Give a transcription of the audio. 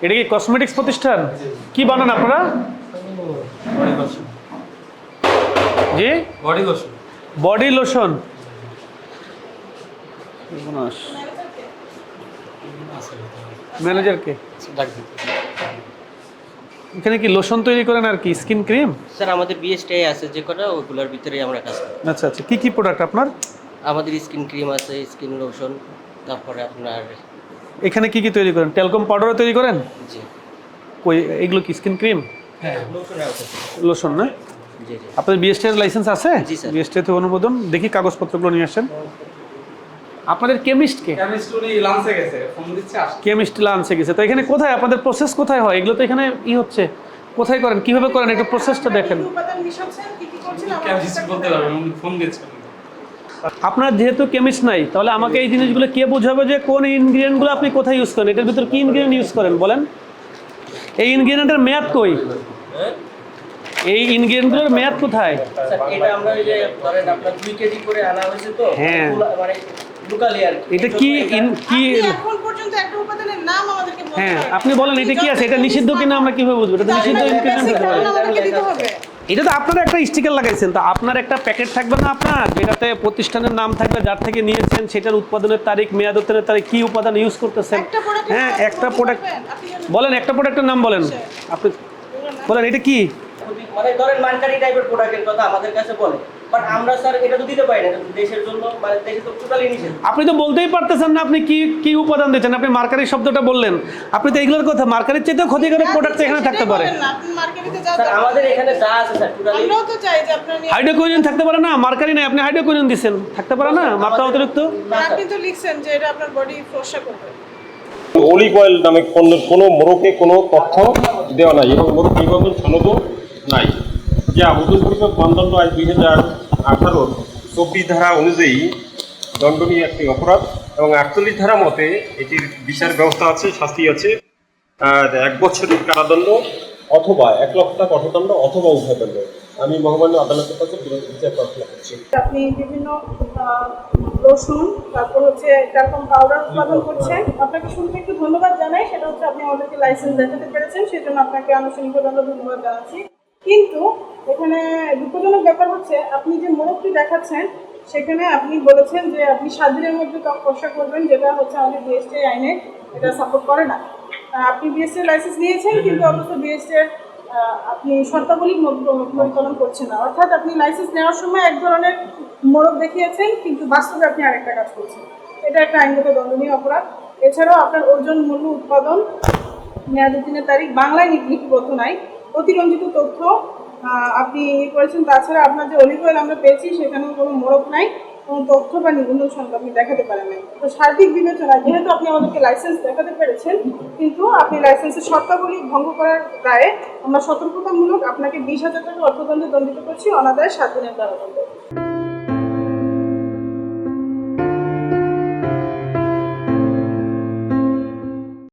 এটা কি কসমেটিক্স প্রতিষ্ঠান? কি বানান আপনারা? জি, body lotion. Body lotion. Manager কে? এখানে কি লোশন তৈরি করেন আর কি স্কিন ক্রিম? স্যার আমাদের বিএসটিআই আছে যে কটা, ওগুলোর ভিতরেই আমরা কাজ করি। আচ্ছা আচ্ছা, কি কি প্রোডাক্ট আপনার? আমাদের স্কিন ক্রিম আছে, স্কিন লোশন, তারপরে আপনার এখানে কি কি তৈরি করেন? টেলকম পাউডারও তৈরি করেন? জি কই এগুলো কি স্কিন ক্রিম? হ্যাঁ লোশনের আছে। লোশন না? জি জি। আপনাদের বিএসটিআই লাইসেন্স আছে? জি, স্যার। বিএসটিআই থেকে অনুমোদন। দেখি কাগজপত্রগুলো নিয়ে আসেন। আপনাদের কেমিস্ট কে? কেমিস্ট উনি লাঞ্চে গেছে, ফোন দিচ্ছে আসছে। কেমিস্ট লাঞ্চে গেছে। তো এখানে কোথায় আপনাদের প্রসেস কোথায় হয়? এগুলো তো এখানে হচ্ছে, কোথায় করেন, কিভাবে করেন, একটু প্রসেসটা দেখেন। কেমিস্ট বলতে পারবেন, উনি ফোন দিচ্ছে। আপনার যেহেতু কেমিস্ট নাই, তাহলে আমাকে এই জিনিসগুলো কে বোঝাবে যে কোন ইনগ্রিডিয়েন্টগুলো আপনি কোথায় ইউজ করেন? এটার ভিতর কি ইনগ্রিডিয়েন্ট ইউজ করেন বলেন? এই ইনগ্রিডিয়েন্টের মেয়াদ কই? এই ইনগ্রিডিয়েন্টগুলোর মেয়াদ কোথায়? স্যার এটা আমরা ওই যে ধরেন আপনার 2 কেজি করে আনা হয়েছে তো, হ্যাঁ। মানে লোকালি আর কি। এটা কি কি? এখন পর্যন্ত একটা উপাদানের নাম আমাদেরকে বলতে হ্যাঁ, পারবেন। আপনি বলেন এটা কি আছে? এটা নিষিদ্ধ কিনা আমরা কিভাবে বুঝবো? এটা তো নিষিদ্ধ ইনগ্রিডিয়েন্ট হতে পারে। আমাদেরকে দিতে হবে। এটা তো আপনারা একটা স্টিকার লাগাইছেন, তো আপনার একটা প্যাকেট থাকবে না আপনার, যেটাতে প্রতিষ্ঠানের নাম থাকবে, যার থেকে নিয়েছেন, সেটার উৎপাদনের তারিখ, মেয়াদ উত্তরের তারিখ, কি উপাদান ইউজ করতেছেন। একটা product এর হ্যাঁ, নাম একটা বলতে প্রোডাক্ট পারবেন? আপনি জানেন? বলেন, একটা প্রোডাক্টের নাম বলেন আপনি, বলেন এটা কি? মানে ধরেন মানকারি টাইপের প্রোডাক্টের কথা আমাদের কাছে বলে, বাট আমরা স্যার এটা তো দিতে পারি না, এটা তো দেশের জন্য, মানে দেশে তো টোটালি নিষেধ। আপনি তো বলতেই পারতেছেন না আপনি কি কি উপাদান দিচ্ছেন। আপনি মার্কারি শব্দটা বললেন, আপনি তো এগুলোর কথা, মার্কারির চাইতেও ক্ষতিকারক প্রোডাক্ট এখানে থাকতে পারে। সেটাই বলেন না, আপনি মার্কেটে যা স্যার আমাদের এখানে যা আছে স্যার টোটালি আমরাও তো চাই যে আপনারা নিয়ে হাইড্রোকুইনিন থাকতে পারে না? মার্কারি নাই, আপনি হাইড্রোকুইনিন দিচ্ছেন, থাকতে পারে না মাত্রা অতিরিক্ত? আপনি তো লিখছেন যে এটা আপনার বডি ফর্সা করবে। অলিভ অয়েল নামে পণ্যের কোনো মোড়কে কোনো তথ্য দেওয়া নাই এবং মোড়ক নিবন্ধন সনদও নাই, যা ওজন পরিমাপ মানদণ্ড আইন 2018 24 ধারা অনুযায়ী দণ্ডনীয় একটি অপরাধ এবং 48 ধারা মতে এটির বিচার ব্যবস্থা আছে, শাস্তি আছে 1 বছরের কারাদণ্ড অথবা 1 লক্ষ টাকা অর্থদণ্ড অথবা উভয়দণ্ড। আমি মহামান্য আদালতের কাছে বিচার প্রার্থনা করছি। আপনি বিভিন্ন রসুন, তারপর হচ্ছে টেলকম পাউডার উৎপাদন করছেন। আপনাকে শুনতে একটু ধন্যবাদ জানাই, সেটা হচ্ছে আপনি আমাদেরকে লাইসেন্স দেখাতে পেরেছেন, সেজন্য আপনাকে আনুষ্ঠানিকভাবে ধন্যবাদ জানাচ্ছি। কিন্তু এখানে দুঃখজনক ব্যাপার হচ্ছে আপনি যে মোড়কটি দেখাচ্ছেন সেখানে আপনি বলেছেন যে আপনি 7 দিনের মধ্যে ত্বক ফর্সা করবেন, যেটা হচ্ছে আমাদের বিএসটিআই আইনে এটা সাপোর্ট করে না। আপনি বিএসটিআই লাইসেন্স নিয়েছেন কিন্তু অথচ বিএসটিআই আপনি শর্তাবলী পরিপালন করছেন না, অর্থাৎ আপনি লাইসেন্স নেওয়ার সময় এক ধরনের মোড়ক দেখিয়েছেন কিন্তু বাস্তবে আপনি আরেকটা কাজ করছেন। এটা একটা আইনগত দণ্ডনীয় অপরাধ। এছাড়াও আপনার ওজন, মূল্য, উৎপাদন, মেয়াদ উত্তীর্ণের তারিখ বাংলায় লিপিবদ্ধ নাই, অতিরঞ্জিত তথ্য আপনি করেছেন। তাছাড়া আপনার যে অলিভ অয়েল আমরা পেয়েছি সেখানেও কোনো মোড়ক নাই, কোনো তথ্য বা নিবন্ধন সনদ আপনি দেখাতে পারেন নাই। তো সার্বিক বিবেচনায় যেহেতু আপনি আমাদেরকে লাইসেন্স দেখাতে পেরেছেন কিন্তু আপনি লাইসেন্সের শর্তাবলী ভঙ্গ করার দায়ে আমরা সতর্কতামূলক আপনাকে 20,000 টাকা অর্থদণ্ডে দণ্ডিত করছি, অনাদায়ে 7 দিনের কারাদণ্ড।